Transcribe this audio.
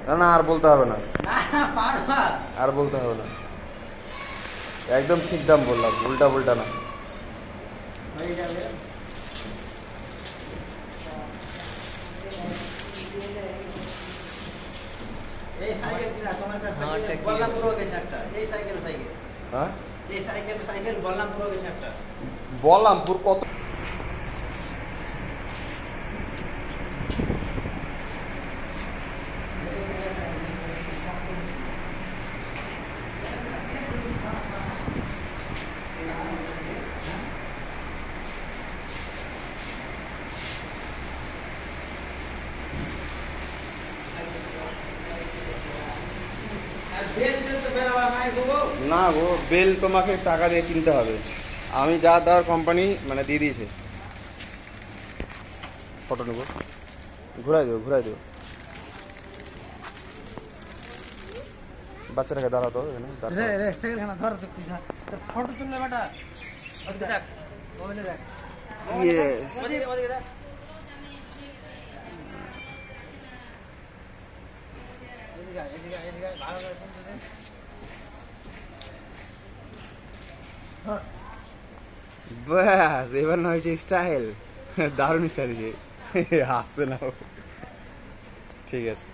না না আর বলতে হবে না, আর বলতে হবে না, একদম ঠিক দাম বললাম, উল্টা পুল্টা না। বললামপুর কত? না গো, বেল তোমাকে টাকা দিয়ে কিনতে হবে, আমি যা দেওয়ার কোম্পানি মানে দিয়ে দিয়েছে। ফটো নেবো, ঘুরাই দেবো, ঘুরাই দেবো। বাচ্চাটাকে দাঁড়াতো এখানে, ফটো তুললে বেটা ইয়েস। ব্যাস এবার না হয়েছে স্টাইল, দারুণ স্টাইল, হাসছে না। ঠিক আছে।